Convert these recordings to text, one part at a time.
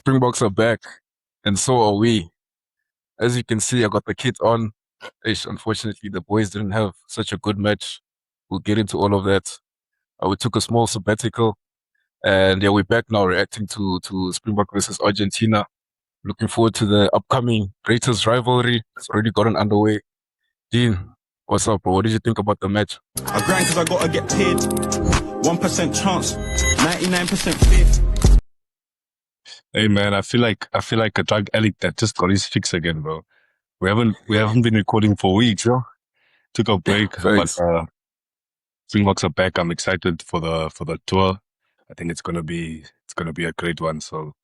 Springboks are back, and so are we. As you can see, I got the kit on. Ish, unfortunately, the boys didn't have such a good match. We'll get into all of that. We took a small sabbatical, and yeah, we're back now reacting to Springbok versus Argentina. Looking forward to the upcoming greatest rivalry. It's already gotten underway. Dean, what's up, bro? What did you think about the match? I grind because I gotta get paid. 1% chance, 99% faith. Hey man, I feel like a drug addict that just got his fix again, bro. We haven't been recording for weeks, yo. Took a break, Thanks. but Springboks are back. I'm excited for the tour. I think it's gonna be a great one. So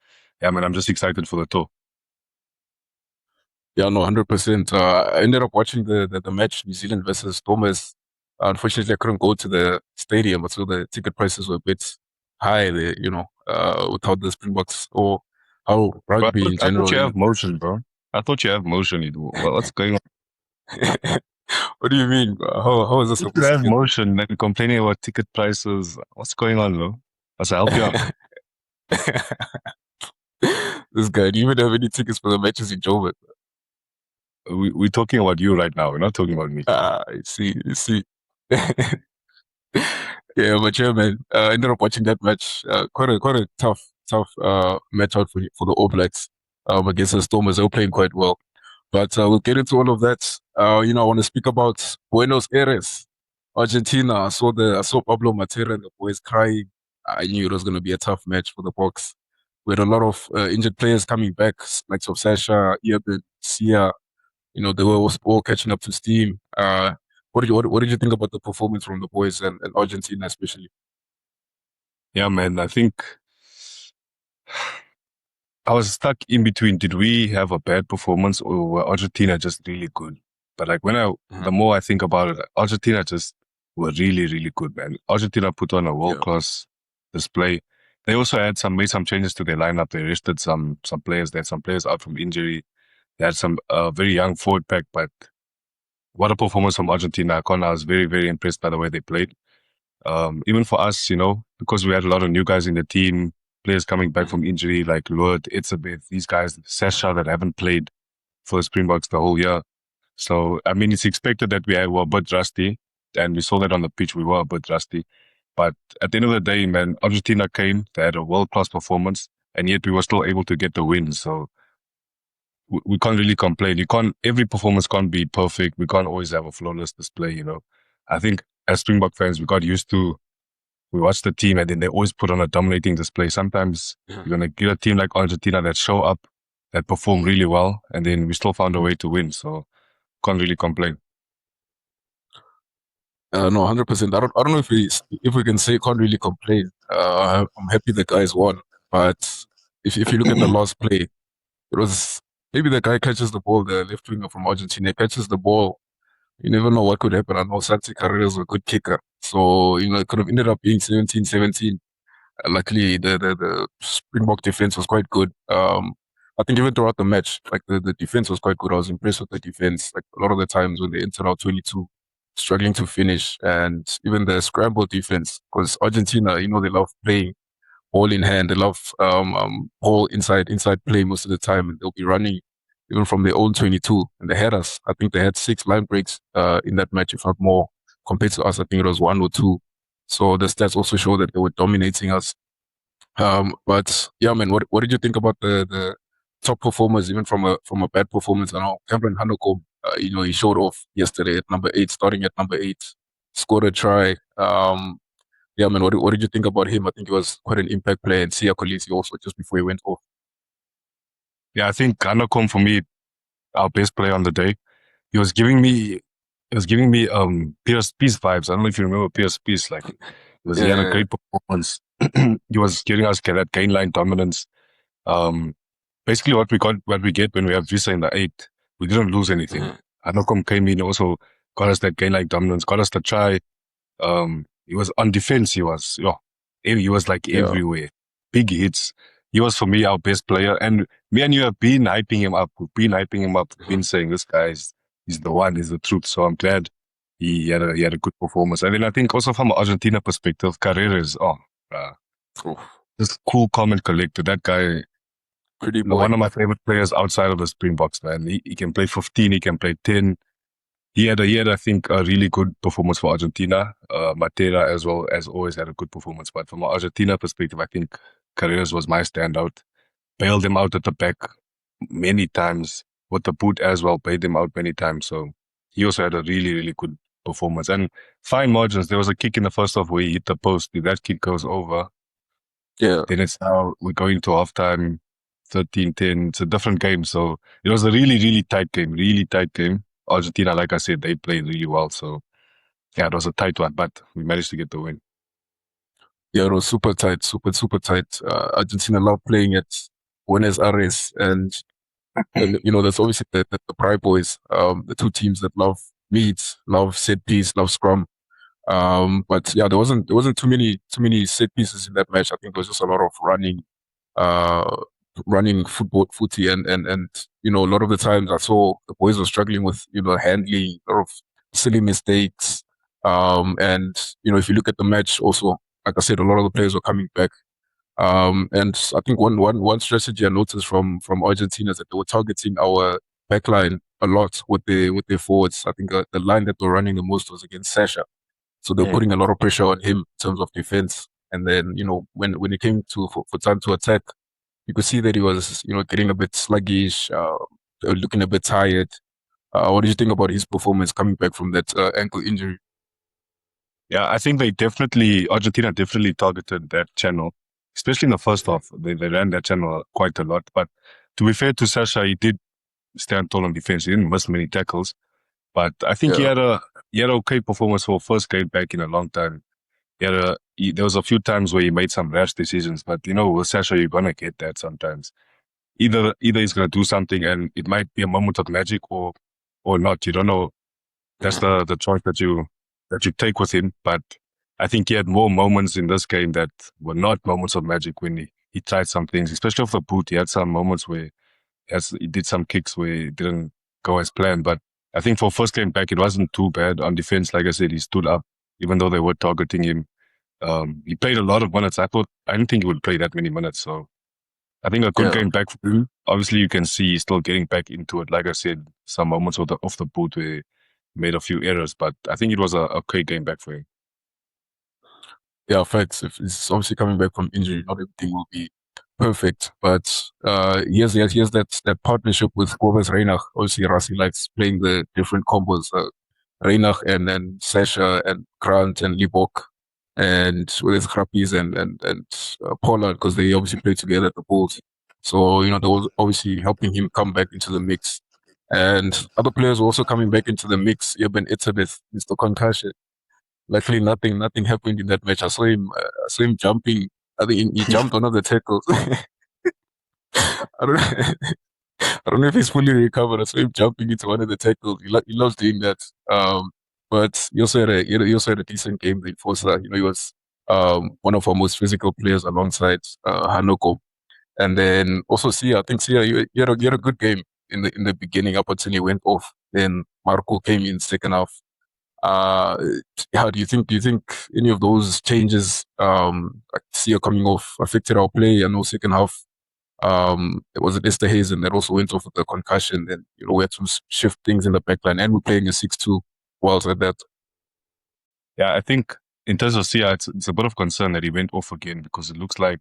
yeah, man, I'm just excited for the tour. Yeah, no, 100%. I ended up watching the match, New Zealand versus Thomas. Unfortunately, I couldn't go to the stadium, but so the ticket prices were a bit high there, without the Springboks or how Bro, rugby in I thought general. you have motion, bro. I thought you have motion. What's going on? What do you mean? How is this You supposed to have get? motion and complaining about ticket prices. What's going on, bro? Must I help you out? This guy, do you even have any tickets for the matches in Joburg? We're talking about you right now. We're not talking about me. I see. Yeah, but yeah, man. I ended up watching that match. Quite a tough match out for the All Blacks. Against the Stormers, they were playing quite well. But we'll get into all of that. I want to speak about Buenos Aires, Argentina. I saw Pablo Matera and the boys crying. I knew it was going to be a tough match for the Box. We had a lot of injured players coming back, like Sasha, Iabin, Sia. They were all catching up to steam. What did you think about the performance from the boys and Argentina especially? Yeah, man. I think I was stuck in between. Did we have a bad performance or were Argentina just really good? But like the more I think about it, Argentina just were really, really good, man. Argentina put on a world-class display. They also made some changes to their lineup. They rested some players. They had some players out from injury. They had some very young forward pack, but what a performance from Argentina. I was very, very impressed by the way they played. Even for us, because we had a lot of new guys in the team, players coming back from injury like Lord, Itzabeth, these guys, Sasha that haven't played for the Springboks the whole year. So, I mean, it's expected that we were a bit rusty, and we saw that on the pitch, we were a bit rusty. But at the end of the day, man, Argentina came, they had a world-class performance, and yet we were still able to get the win. So we can't really complain. Every performance can't be perfect. We can't always have a flawless display, I think as Springbok fans, we got used to, we watch the team and then they always put on a dominating display. Sometimes you're going to get a team like Argentina that show up, that perform really well, and then we still found a way to win. So can't really complain. No, 100%. I don't know if we can say can't really complain. I'm happy the guys won, but if you look at the last play, it was maybe the guy catches the ball, the left winger from Argentina catches the ball. You never know what could happen. I know Carreras was a good kicker, so it could have ended up being 17-17. Luckily, the Springbok defense was quite good. I think even throughout the match, like the defense was quite good. I was impressed with the defense. Like a lot of the times when they entered our 22, struggling to finish, and even the scramble defense, because Argentina, they love playing ball in hand. They love ball inside play most of the time, and they'll be running even from their own 22. And they had us. I think they had 6 line breaks in that match, if not more, compared to us. I think it was 1 or 2. So the stats also show that they were dominating us. But yeah, man, what did you think about the top performers, even from a bad performance? I know Cameron Anokom, he showed off yesterday at number 8, starting at number 8, scored a try. Yeah, man, what did you think about him? I think he was quite an impact player, and Sia Kolisi also just before he went off. Yeah, I think Anokom for me, our best player on the day. He was giving me Pierce Peace vibes. I don't know if you remember Pierce Peace. Like he had a great performance. He was giving us that gain line dominance. Basically what we get when we have Visa in the 8, we didn't lose anything. Anokom came in, also got us that gain line dominance, got us the try. He was on defense. He was like everywhere. Big hits. He was for me our best player, and me and you have been hyping him up. We've been saying this guy he's the one, he's the truth. So I'm glad he had a good performance. And then I think also from an Argentina perspective, Carreras, just cool, calm and collected. That guy, Pretty boy. One of my favorite players outside of the Springboks, man. He can play 15, he can play 10. I think, a really good performance for Argentina. Matera as well as always had a good performance. But from an Argentina perspective, I think Carreras was my standout. Bailed him out at the back many times. With the boot as well, bailed him out many times. So he also had a really, really good performance. And fine margins. There was a kick in the first half where he hit the post. If that kick goes over, Yeah. then it's now we're going to halftime 13-10. It's a different game. So it was a really, really tight game. Really tight game. Argentina, like I said, they played really well. So yeah, it was a tight one, but we managed to get the win. Yeah, it was super tight, super tight. Argentina love playing at Buenos Aires, and that's obviously the Pride Boys, the two teams that love meet, love set piece, love scrum. But yeah, there wasn't too many set pieces in that match. I think there was just a lot of uh, running footy, and a lot of the times I saw the boys were struggling with handling, a lot of silly mistakes. And if you look at the match, also like I said, a lot of the players were coming back. And I think one strategy I noticed from Argentina is that they were targeting our backline a lot with their forwards. I think the line that they were running the most was against Sasha. So they're putting a lot of pressure on him in terms of defense. And then, when it came for time to attack, you could see that he was, getting a bit sluggish, looking a bit tired. What did you think about his performance coming back from that ankle injury? Yeah, I think Argentina definitely targeted that channel, especially in the first half. They ran that channel quite a lot. But to be fair to Sasha, he did stand tall on defense. He didn't miss many tackles. But I think he Yeah. had a okay performance for first game back in a long time. There was a few times where he made some rash decisions, but with Sasha, you're gonna get that sometimes. Either he's gonna do something and it might be a moment of magic or not. You don't know. That's the choice that you take with him. But I think he had more moments in this game that were not moments of magic when he tried some things, especially off the boot. He had some moments where he did some kicks where it didn't go as planned. But I think for first game back, it wasn't too bad. On defense, like I said, he stood up, even though they were targeting him. He played a lot of minutes. I didn't think he would play that many minutes. So I think a good Yeah. game back for him. Obviously, you can see he's still getting back into it. Like I said, some moments off the boot where he made a few errors, but I think it was a okay game back for him. Yeah, facts. If he's obviously coming back from injury, not everything will be perfect. But he has that partnership with Gomez Reinach. Obviously, Rassi likes playing the different combos. Reinach and then Sasha and Grant and Libok, and with his Krappies and Pollard, because they obviously play together at the Bulls. So they was obviously helping him come back into the mix. And other players were also coming back into the mix. Eben Itzebeth, Mr. Concussion. Luckily, nothing happened in that match. I saw him jumping. I think he jumped one of the tackles. I don't, I don't know if he's fully recovered. I saw him jumping into one of the tackles. He loves doing that. But he also had a decent game. The enforcer, he was one of our most physical players alongside Anokom. And then also Sia. I think Sia, you had a good game in the beginning up until he went off. Then Marco came in second half. Uh, how do you think any of those changes, like Sia coming off, affected our play? I know second half, it was Esther Hazen that also went off with the concussion, and we had to shift things in the backline, and we're playing a 6-2 whilst at that. Yeah, I think in terms of Sia, it's a bit of concern that he went off again because it looks like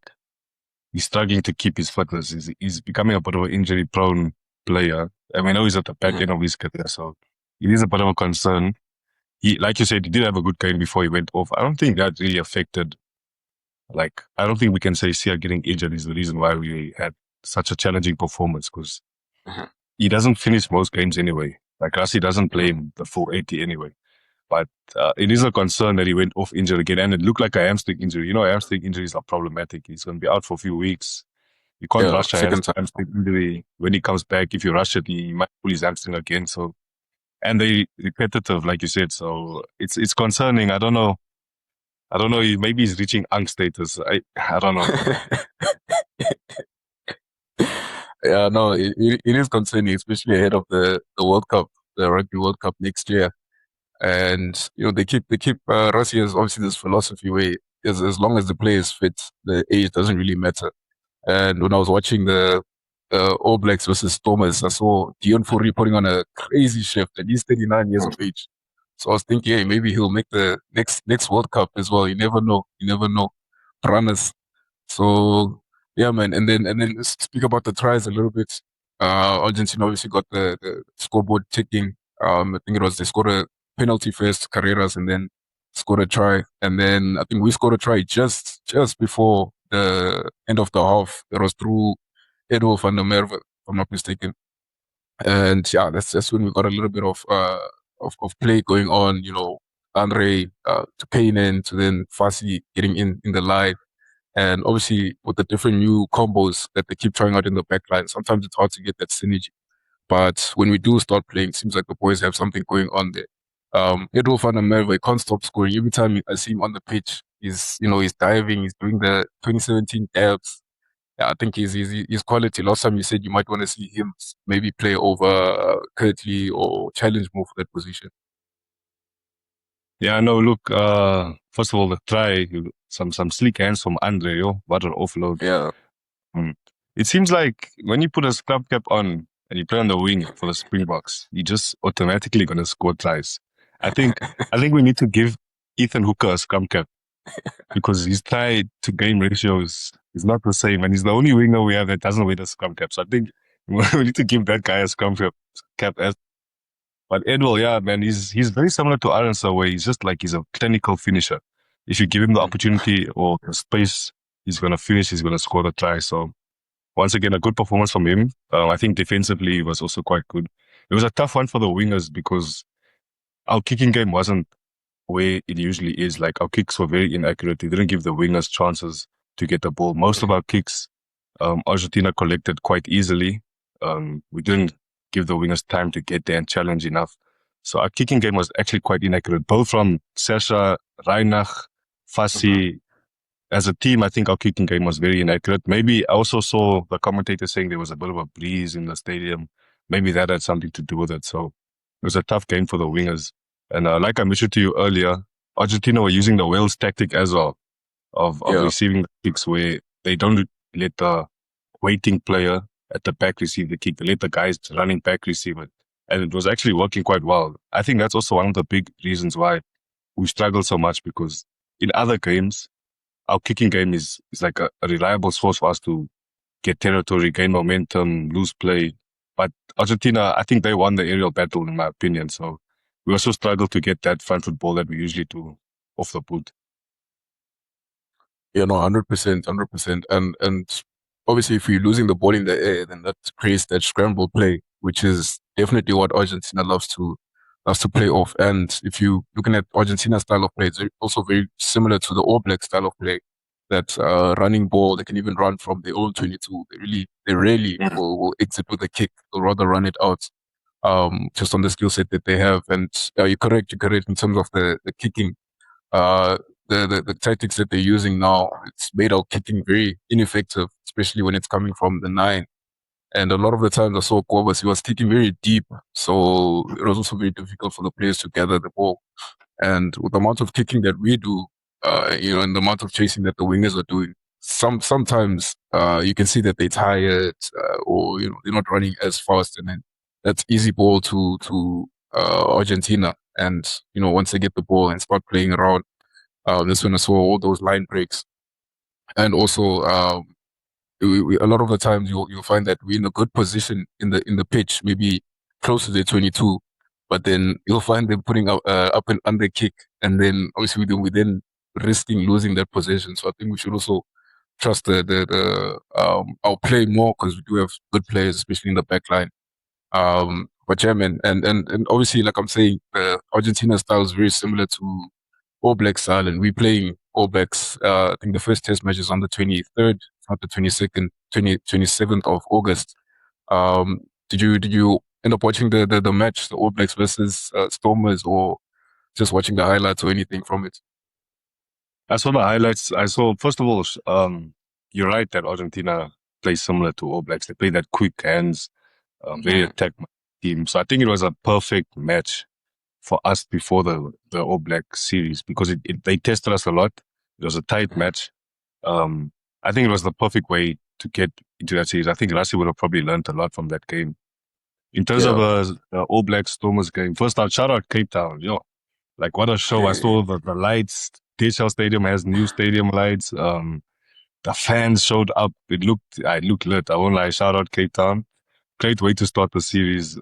he's struggling to keep his fitness. He's becoming a bit of an injury-prone player. And we know he's at the back end of his career, so it is a bit of a concern. Like you said, he did have a good game before he went off. I don't think that really affected. I don't think we can say Sia getting injured is the reason why we had such a challenging performance because Mhm. he doesn't finish most games anyway. Like Rassi doesn't play in the full 80 anyway. But it is a concern that he went off injured again, and it looked like a hamstring injury. Hamstring injuries are problematic. He's going to be out for a few weeks. You can't Yeah, rush a second time. hamstring injury. When he comes back, if you rush it, he might pull his hamstring again. So, and they repetitive, like you said. So it's concerning. I don't know. Maybe he's reaching angst status. I don't know. Yeah, no, it is concerning, especially ahead of the World Cup, the Rugby World Cup next year. And they keep Russia has obviously this philosophy where as long as the player is fit, the age doesn't really matter. And when I was watching All Blacks versus Stormers, I saw Dion Fourie putting on a crazy shift, and he's 39 years of age. So I was thinking, hey, maybe he'll make the next World Cup as well. You never know. You never know. Runners. So yeah, man. And then let's speak about the tries a little bit. Argentina obviously got the scoreboard ticking. I think it was they scored a penalty first, Carreras, and then scored a try, and then I think we scored a try just before the end of the half. It was through Edolf van der Merwe, if I'm not mistaken. And yeah, that's when we got a little bit of play going on. You know, Andre to Kanan to then Fassi getting in the line. And obviously, with the different new combos that they keep trying out in the back line, sometimes it's hard to get that synergy. But when we do start playing, it seems like the boys have something going on there. Edolf van der Merwe can't stop scoring. Every time I see him on the pitch, he's diving, he's doing the 2017 dabs. Yeah, I think he's quality. Last time you said you might want to see him maybe play over Kurtley or challenge more for that position. Yeah, no, look, first of all, the try, some sleek hands from Andre, yo, what an offload. Yeah. It seems like when you put a scrub cap on and you play on the wing for the Springboks, you're just automatically going to score tries. I think we need to give Ethan Hooker a scrum cap because his try to game ratio is not the same, and he's the only winger we have that doesn't wear the scrum cap. So I think we need to give that guy a scrum cap. But Edwell, yeah, man, he's very similar to Aronsa, where he's a clinical finisher. If you give him the opportunity or the space, he's going to finish, he's going to score the try. So once again, a good performance from him. I think defensively he was also quite good. It was a tough one for the wingers because our kicking game wasn't where it usually is. Like, our kicks were very inaccurate. They didn't give the wingers chances to get the ball. Most of our kicks, Argentina collected quite easily. We didn't give the wingers time to get there and challenge enough. So our kicking game was actually quite inaccurate, both from Sasha, Reinach, Fassi. As a team, I think our kicking game was very inaccurate. Maybe I also saw the commentator saying there was a bit of a breeze in the stadium. Maybe that had something to do with it. So it was a tough game for the wingers. And like I mentioned to you earlier, Argentina were using the Wales tactic as well of receiving the kicks, where they don't let the waiting player at the back receive the kick. They let the guys running back receive it. And it was actually working quite well. I think that's also one of the big reasons why we struggle so much, because in other games, our kicking game is like a reliable source for us to get territory, gain momentum, lose play. But Argentina, I think they won the aerial battle, in my opinion. So we also struggle to get that front foot ball that we usually do off the boot. Yeah, no, 100%, 100%. And obviously, if you're losing the ball in the air, then that creates that scramble play, which is definitely what Argentina loves to play off. And if you looking at Argentina's style of play, it's also very similar to the All Black style of play. That running ball, they can even run from their own 22. They rarely will exit with a kick. They'll rather run it out, just on the skill set that they have. And you're correct in terms of the kicking. The tactics that they're using now, it's made our kicking very ineffective, especially when it's coming from the 9. And a lot of the times I saw Kovas, he was kicking very deep. So it was also very difficult for the players to gather the ball. And with the amount of kicking that we do, and the amount of chasing that the wingers are doing, sometimes you can see that they're tired, or they're not running as fast, and then that's easy ball to Argentina. And once they get the ball and start playing around, that's when I saw all those line breaks. And also, a lot of the times you'll find that we're in a good position in the pitch, maybe close to the 22, but then you'll find them putting up and under kick, and then obviously we then risking losing that possession. So I think we should also trust our play more, because we do have good players, especially in the back line. But yeah, man, and obviously, like I'm saying, the Argentina style is very similar to All Black style, and we're playing All Blacks. I think the first test match is on the 23rd, not the 22nd, 27th of August. Did you end up watching the match, the All Blacks versus Stormers, or just watching the highlights or anything from it? I saw the highlights. I saw, first of all, you're right that Argentina plays similar to All Blacks. They play that quick hands, very attack team. So I think it was a perfect match for us before the All Black series, because they tested us a lot. It was a tight match. I think it was the perfect way to get into that series. I think Rassie would have probably learned a lot from that game. In terms Yeah. of the All Black Stormers game, first out, shout out Cape Town. Like what a show. I saw the lights. DHL Stadium has new stadium lights. The fans showed up. It looked lit. I won't lie. Shout out Cape Town. Great way to start the series.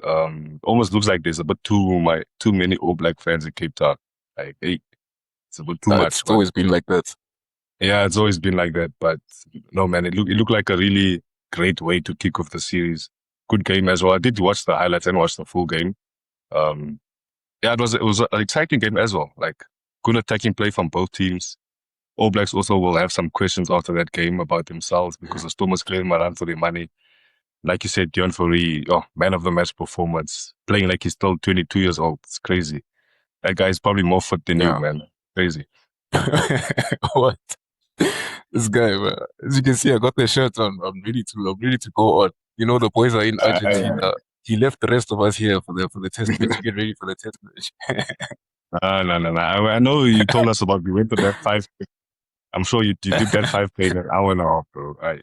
Almost looks like there's a bit too many All Black fans in Cape Town. Like, hey, it's a bit too much. It's always been like that. Yeah, it's always been like that. But no, man, it looked like a really great way to kick off the series. Good game as well. I did watch the highlights and watch the full game. Yeah, it was an exciting game as well. Like good attacking play from both teams. All Blacks also will have some questions after that game about themselves because the Stormers cleared my run for their money. Like you said, Dion Fourie, man of the match performance, playing like he's still 22 years old. It's crazy. That guy is probably more fit than you, man. Crazy. What? This guy, man. As you can see, I got the shirt on. I'm ready to go on. You know, the boys are in Argentina. He left the rest of us here for the test match. Get ready for the test match. No. I know you told us about we went to that 5. I'm sure you did that 5K in an hour and a half, bro. Right.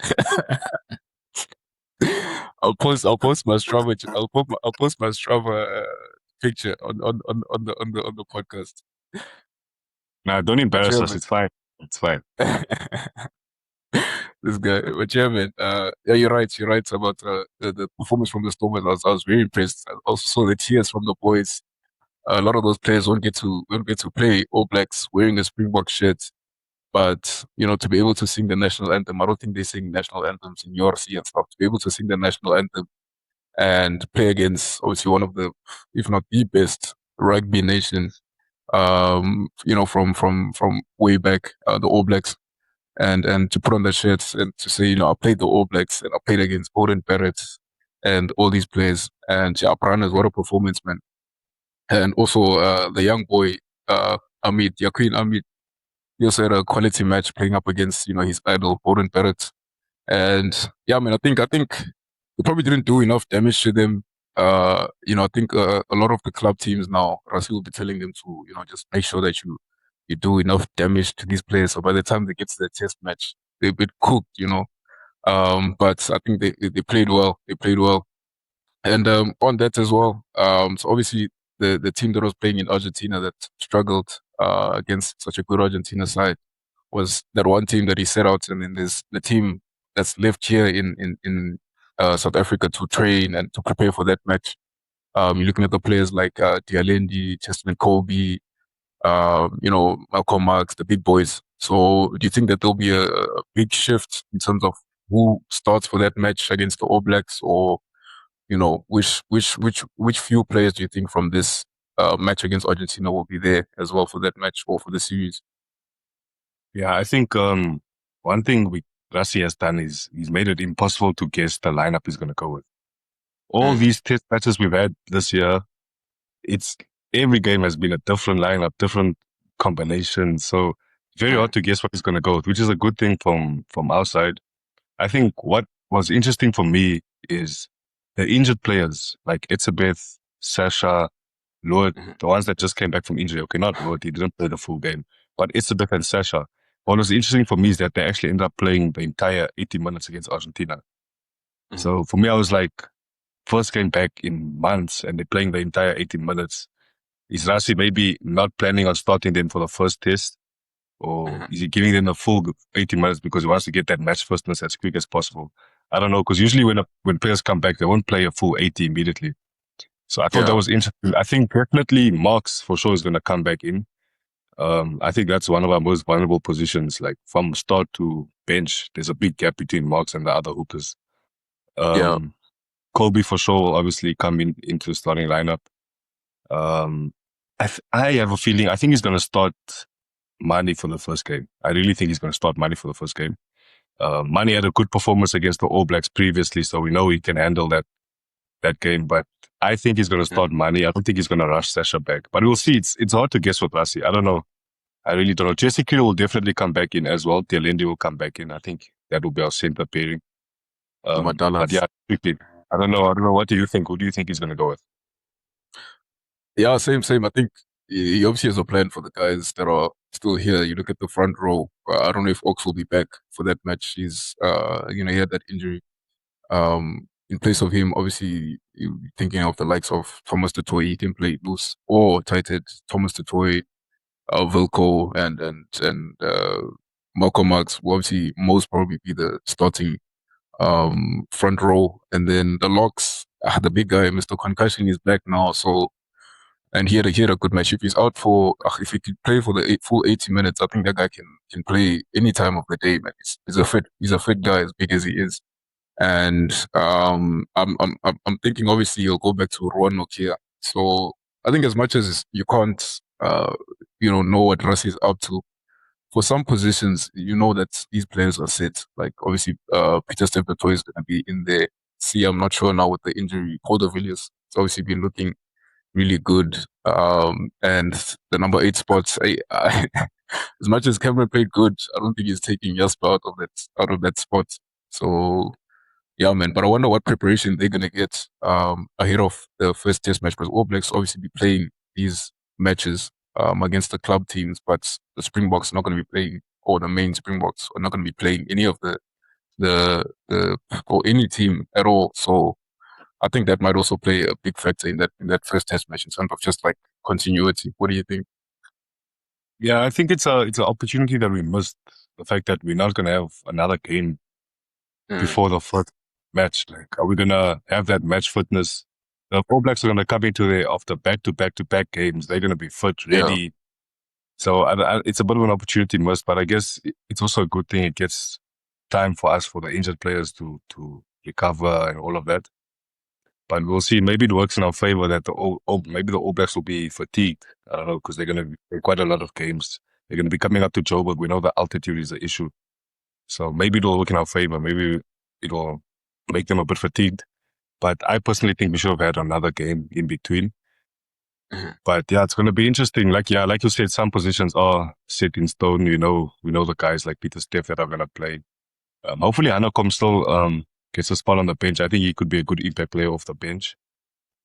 I'll post my Strava. I'll post my Strava picture on the podcast. Nah, don't embarrass us. It's fine. It's fine. This guy, but yeah, man. Yeah, you're right. You're right about the performance from the Stormers. I was very impressed. I also saw the tears from the boys. A lot of those players won't get to play All Blacks wearing a Springbok shirt. But, you know, to be able to sing the national anthem, I don't think they sing national anthems in URC and stuff. To be able to sing the national anthem and play against, obviously, one of the, if not the best rugby nation, you know, from way back, the All Blacks, and to put on the shirts and to say, you know, I played the All Blacks and I played against Odin Barrett and all these players. And yeah, Pranas, what a performance, man. And also, the young boy, Yaquin Amit, he also had a quality match playing up against, you know, his idol, Odin Barrett. And yeah, I mean, I think they probably didn't do enough damage to them. You know, I think a lot of the club teams now, Rassi will be telling them to, you know, just make sure that you do enough damage to these players. So by the time they get to the test match, they're a bit cooked, you know. But I think they played well. They played well. And on that as well, so obviously the team that was playing in Argentina that struggled against such a good Argentina side was that one team that he set out, and then there's the team that's left here in South Africa to train and to prepare for that match. You're looking at the players like Dialendi, Cheslin Colby, you know, Malcolm Marx, the big boys. So do you think that there'll be a big shift in terms of who starts for that match against the All Blacks, or you know, which few players do you think from this match against Argentina will be there as well for that match or for the series? Yeah, I think one thing Rassie has done is he's made it impossible to guess the lineup he's going to go with. All these test matches we've had this year, every game has been a different lineup, different combination. So very hard to guess what he's going to go with, which is a good thing from our side. I think what was interesting for me is the injured players like Etzebeth, Sasha, Lord, the ones that just came back from injury. Okay, not Lord, he didn't play the full game, but Etzebeth and Sasha. What was interesting for me is that they actually ended up playing the entire 80 minutes against Argentina. So for me, I was like, first game back in months and they're playing the entire 80 minutes. Is Rassie maybe not planning on starting them for the first test? Or is he giving them the full 80 minutes because he wants to get that match firstness as quick as possible? I don't know, because usually when players come back, they won't play a full 80 immediately. So I thought that was interesting. I think definitely Marks for sure is going to come back in. I think that's one of our most vulnerable positions. Like from start to bench, there's a big gap between Marks and the other hookers. Colby for sure will obviously come into the starting lineup. I have a feeling, I think he's going to start Mani for the first game. I really think he's going to start Mani for the first game. Mani had a good performance against the All Blacks previously, so we know he can handle that game. But I think he's going to start Mani. I don't think he's going to rush Sasha back. But we'll see. It's hard to guess with Rassie. I don't know. I really don't know. Jesse Kriel will definitely come back in as well. Dialendi will come back in. I think that will be our center pairing. But yeah, quickly. I don't know. What do you think? Who do you think he's going to go with? Yeah, same. I think he obviously has a plan for the guys that are still here. You look at the front row. I don't know if Ox will be back for that match. He had that injury. In place of him, obviously, you thinking of the likes of Thomas Tutoy, he can play loose or tighted. Thomas Tutoy, Vilko, and Malcolm Marx will obviously most probably be the starting front row, and then the locks. The big guy, Mr. Concussion, is back now, so and he had a good match. If he's out for, if he could play for the full 80 minutes, I think that guy can play any time of the day, man. He's a fit guy, as big as he is. And I'm thinking obviously he'll go back to Ruan Nokia. So I think as much as you can't know what Rassie is up to, for some positions you know that these players are set. Like obviously Peter Steptoe is gonna be in there. See, I'm not sure now with the injury. Calder Villiers it's obviously been looking really good. And the number 8 spots, as much as Cameron played good, I don't think he's taking Jasper out of that spot. So yeah, man. But I wonder what preparation they're gonna get ahead of the first test match, because All Blacks obviously be playing these matches against the club teams, but the Springboks are not gonna be playing, or the main Springboks are not gonna be playing any of the or any team at all. So I think that might also play a big factor in that first test match in terms of just like continuity. What do you think? Yeah, I think it's an opportunity that we missed. The fact that we're not gonna have another game before the first match. Like, are we gonna have that match fitness? The All Blacks are gonna come into there after back-to-back games. They're gonna be fit, Yeah. ready. So it's a bit of an opportunity missed, but I guess it's also a good thing. It gets time for us, for the injured players to recover and all of that. But we'll see. Maybe it works in our favor that maybe the All Blacks will be fatigued. I don't know, because they're going to play quite a lot of games. They're going to be coming up to Joburg. We know the altitude is an issue. So maybe it will work in our favor. Maybe it will make them a bit fatigued. But I personally think we should have had another game in between. But yeah, it's going to be interesting. Like you said, some positions are set in stone. We know the guys like Peter Steff that are going to play. Hopefully Anokom still gets a spot on the bench. I think he could be a good impact player off the bench.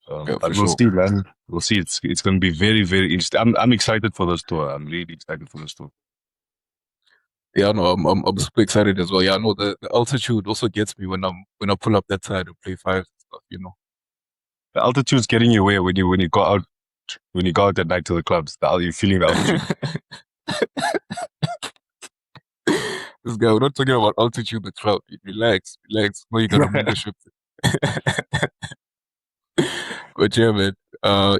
Yeah, But for we'll sure. see, man. We'll see. It's going to be very, very interesting. I'm excited for this tour. I'm really excited for this tour. Yeah, no, I'm super excited as well. Yeah, no, the altitude also gets me when I pull up that side and play five stuff. The altitude's getting you away when you go out at night to the clubs. You're feeling the altitude. This guy, we're not talking about altitude, the club. Relax. No, you gotta move the ship. But yeah, man.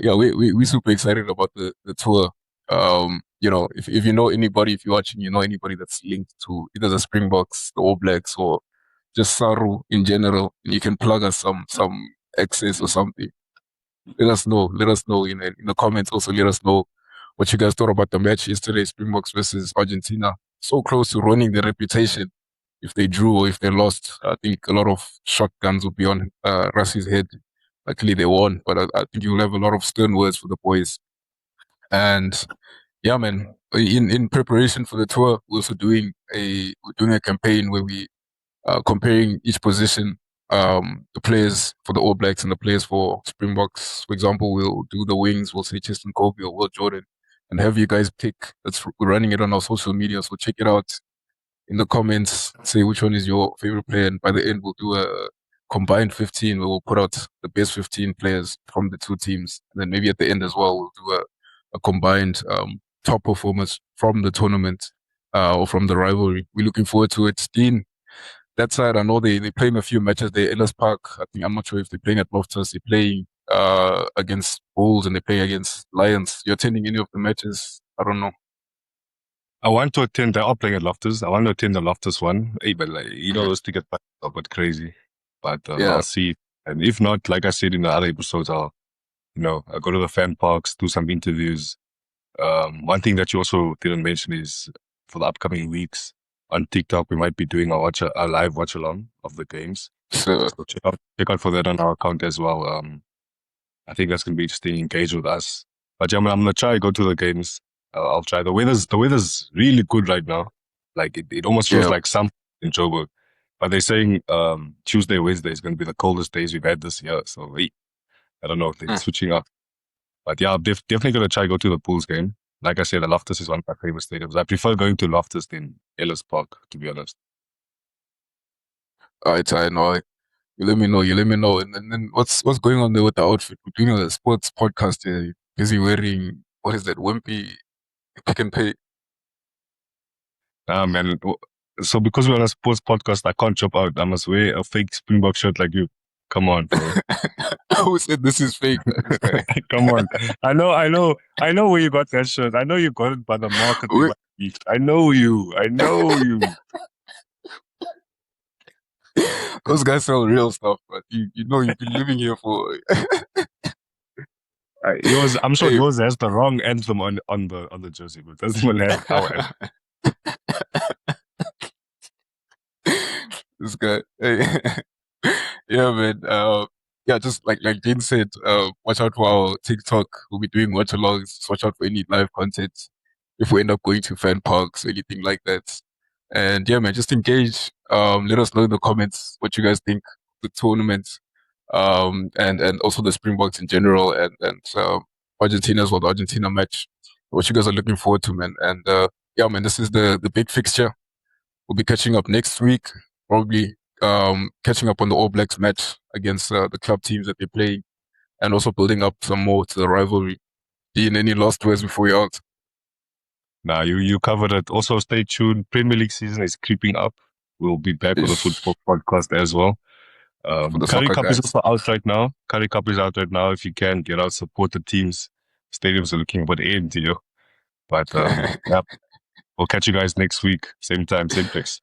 Yeah, we super excited about the tour. If you know anybody, if you're watching, you know anybody that's linked to either the Springboks, the All Blacks, or just Saru in general, and you can plug us some access or something. Let us know. Let us know in the comments. Also, let us know what you guys thought about the match yesterday, Springboks versus Argentina. So close to ruining their reputation if they drew or if they lost. I think a lot of shotguns would be on Rassie's head. Luckily, they won, but I think you'll have a lot of stern words for the boys. And yeah, man, in preparation for the tour, we're doing a campaign where we comparing each position, the players for the All Blacks and the players for Springboks. For example, we'll do the wings. We'll say Tristan Kobe or Will Jordan, and have you guys pick. We're running it on our social media, so check it out in the comments. Say which one is your favorite player, and by the end, we'll do a combined 15 where we'll put out the best 15 players from the two teams. And then maybe at the end as well, we'll do a combined top performers from the tournament or from the rivalry. We're looking forward to it. Dean, that side, I know they're playing a few matches there. Ellis Park, I think, I'm not sure if they're playing at Loftus. They're playing against Bulls and they play against Lions. You're attending any of the matches? I don't know. I want to attend. They are playing at Loftus. I want to attend the Loftus one. Hey, but those ticket prices are a bit crazy. But Yeah. I'll see. And if not, like I said in the other episodes, I'll go to the fan parks, do some interviews. One thing that you also didn't mention is for the upcoming weeks on TikTok, we might be doing a live watch along of the games. So, So check out for that on our account as well. I think that's gonna be interesting. Engage with us. But yeah, I'm gonna try go to the games. I'll try. The weather's really good right now. Like it almost feels Yeah. like summer in Joburg. But they're saying Tuesday, Wednesday is gonna be the coldest days we've had this year. So I don't know if they're switching up. But yeah, I'm definitely gonna try go to the Bulls game. Like I said, the Loftus is one of my favorite stadiums. I prefer going to Loftus than Ellis Park, to be honest. Alright, I know. You let me know. You let me know. And then what's going on there with the outfit? We're doing a sports podcast here. You're busy wearing what is that? Wimpy Pick and Pay. Ah, man. So because we're on a sports podcast, I can't chop out. I must wear a fake Springbok shirt like you. Come on, bro. Who said this is fake? Come on. I know where you got that shirt. I know you got it by the market. I know you. Those guys sell real stuff, but you know you've been living here for. I'm sure Hey. yours has the wrong anthem on the jersey, but doesn't even have our anthem. This guy. Hey. Yeah, man. Yeah, just like Jane said, watch out for our TikTok. We'll be doing watch alongs. Watch out for any live content. If we end up going to fan parks or anything like that. And yeah, man, just engage. Let us know in the comments what you guys think of the tournament. And also the Springboks in general and Argentina as well, the Argentina match. What you guys are looking forward to, man. And yeah, man, this is the big fixture. We'll be catching up next week, probably catching up on the All Blacks match against the club teams that they play, and also building up some more to the rivalry. Dean, any last words before we out? Nah, you covered it. Also, stay tuned. Premier League season is creeping up. We'll be back with a football podcast as well. Curry Cup is also out right now. Curry Cup is out right now. If you can, get out, support the teams. Stadiums are looking about end to you. But yeah, we'll catch you guys next week. Same time, same place.